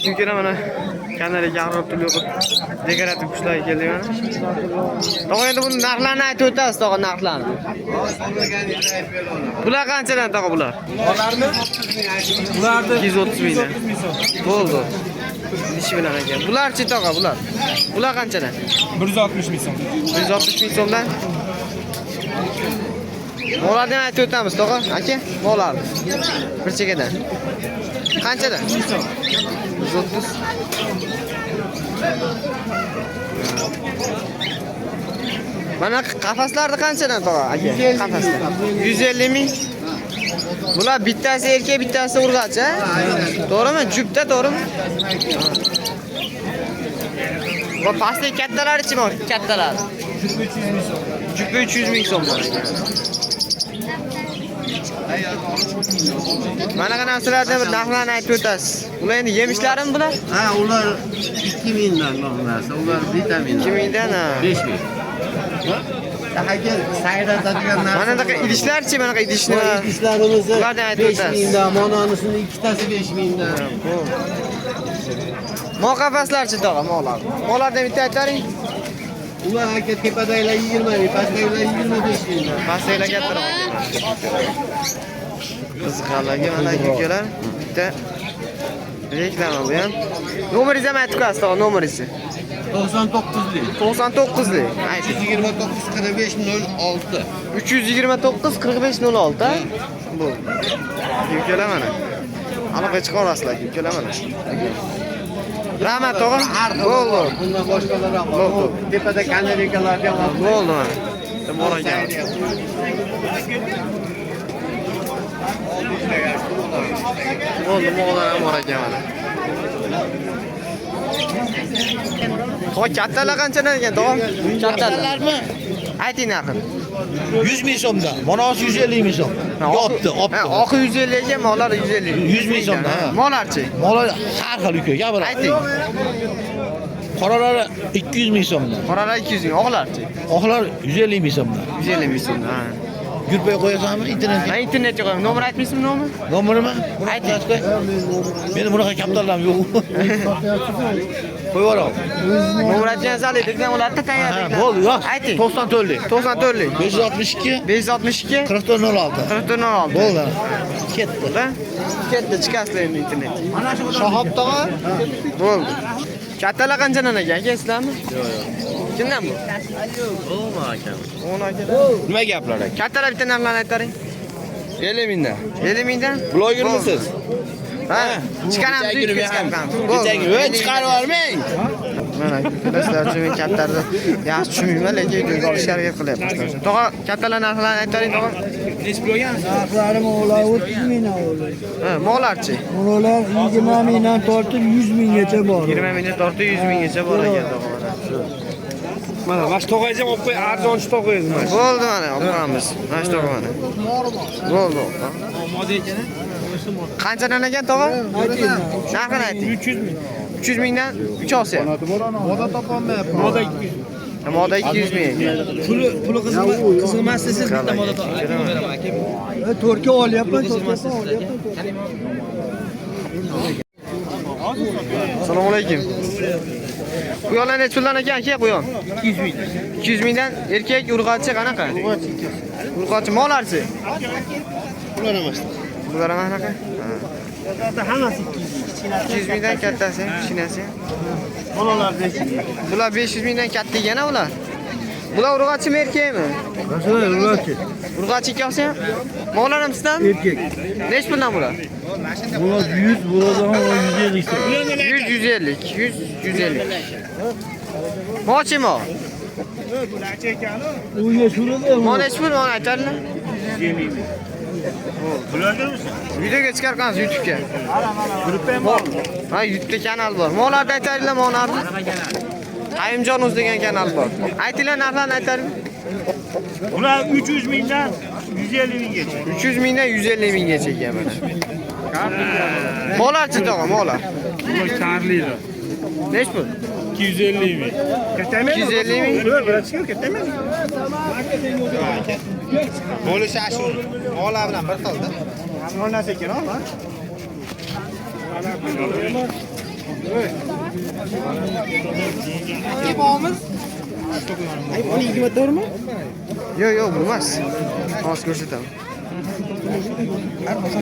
Çünkü mana kanalga qarab turib dekorativ qushlar keldi mana. Tog'a endi buni narxlarini aytib o'tasiz, tog'a narxlarini. Bular qanchadan tog'a bular? Bularni 230 mingdan. Bo'ldi. Ish bilan ekan. Bularchi tog'a bular? Bular qanchadan? 160 ming so'm. 160 ming so'mdan. Molarni aytib o'tamiz tog'a, aka. Molar. Bir chekadan. Qanchadan? 130. Mana qafaslarni qanchadan tog'a, aka? Qafaslar. 150 ming. Bular bittasi erkak, bittasi urg'ach, ha? To'g'rimi? Jupda, to'g'rimi? Va pastdagi kattalari-chi bor? Kattalar. Jupi 300 ming so'mdan. Mana qana narsalardan bir narxlarni aytib o'tasiz. Ular endi yemishlarimi bular? Ha, ular 2000 dan narsa. Ular vitamin. 2000 dan, ha. 5000. Tahaga sayratadigan narsa. Mana bunaqa idishlarchi, mana bunaqa idishni. Idishlarimiz ulardan aytib o'tasiz. 5000 dan, mononisini ikkitasi 5000 dan. Mo qafaslarchi tog'a, molar. Molardan bitta aytaring. Ular aka tepadagilar 20 ming, pastdagilar 25 ming dan. Pastdagilar kattaroq. Qiziqarlarga mana ukalar bitta reklama bu ham. Nomeringizni ham aytib qo'yasiz, tog'a, nomeringizni. 99lik. 99lik. Ayting. 329 45 06. 329 45 06, ha? Bu. Ukalar mana. Aloqa chiqarasizlar, ukalar mana. Rahmat tog'a. Bo'ldi. Bundan boshqalar ham bor. Tepada kanalikalar ham bor. Bo'ldi mana. Bor ekan. Bo'ldi, mo'g'lar ham bor ekan mana. Tog'a kattalar qanchadan ekan, tog'a? Kattalarmi? Ayting narxini. 100 ming so'mdan. Manasi 150 ming so'm. Yopdi, Ha, opdi. oqi 150 ekan, molar 150. 100 ming so'mdan, ha. Molarchi? Molar har xil uka, gapir. Ayting. Qoralari 200 ming so'mdan. Qoralar 200 ming, oqlarchi? Oqlar 150 ming so'mdan. 150 ming so'm, ha. Yurpay qo'yasanmi internetga? Men internetga qo'yaman. Nomer aytmaysizmi, nomer? Nomerimi? Ayting. Meni bunaqa kaptallam yo'q. Qo'yib yuboraman. Nomer aytsangiz alaydigan ularni tayyor. Bo'ldi, yo'q. Ayting. 94lik. 94lik. 562 562 4406. 4416. Bo'ldi. Ketdi. Bo'ldi. Ketdi, chiqasizlar endi internetga. Shahob tog'a. Bo'ldi. Kattalar qanchadan ekan, aka sizlarmi? Yo'q. Kimdan bu? O'ma aka. O'n aka. Nima gaplar aka? Kattalar bitta narxlarni aytaring. 50 mingdan. 50 mingdan? Blogermisiz? Ha, chiqaramiz, uyga chiqaramiz. Kechagi, voy chiqarib yubormang. Mana do'stlar, men kattalarni yaxshi tushunmayman, lekin videoga olishga harakat qilyapmiz. Tog'a, kattalar narxlarini aytaring, tog'a. Nech blogan? Narxlari mo'g'lar 30 mingdan o'g'li. Ha, mo'g'larchi? Mo'g'lar 20 mingdan tortib 100 minggacha bor. 20 mingdan tortib 100 minggacha bor ekan, tog'a. Mana mana shu tog'ayni olib qo'y, arzonchi tog'ayni mana. Bo'ldi mana, olamiz. Mana shu tog'a mana. Bo'ldi. Moda ekan. Qanchadan ekan tog'a? Narxini ayting. 300 ming. 300 mingdan 3 olsa. Moda topolmayapman. Moda 200. Moda 200 ming. Puli qizilmas siz bitta moda topolmayapman aka. To'rtga olyapman, to'rtga olyapman. Assalomu alaykum. Quyonlar necha puldan ekan aka, quyon? 200 ming. 200 mingdan erkak urg'ochi qanaqa? Urg'ochi molarchi? Ular emas. Bular ham qanaqa? Hammasi 200 mingdan kattasi, kichkinasi. Bolalar 500. Bular 500 mingdan katta ekan ular. Bular urg'ochimi, erkakmi? Masalan, urg'ochi. Urg'ochi ikkovsi ham? Molar ham sizdan? Erkak. Necha puldan bular? Bular 100, bular ham 150 so'm. 100 150, 100 150. Mochimi? U yashuradi. Mana necha pul mana aytadilar? Videoga chiqaramiz YouTube'ga. Gruppa ham bor. Ha, YouTube'da kanal bor. Molarni aytadilar, molarni. Qayimjonuz degan kanal bor. Aytinglar, narxlarni aytaring. Ular 300 mingdan 150 minggacha. 300 mingdan 150 minggacha ekan mana. Molarchi tog'a, molar. Ular charlilar. Nech pul? 250 ming. Kattami? 250 ming. Bilasizmi, kattami? Bo'lishi shu. Molar bilan bir xilda. Hammasi ekan, ha? iPhone 24 mi? Yo'q, bu emas. Hozir ko'rsataman.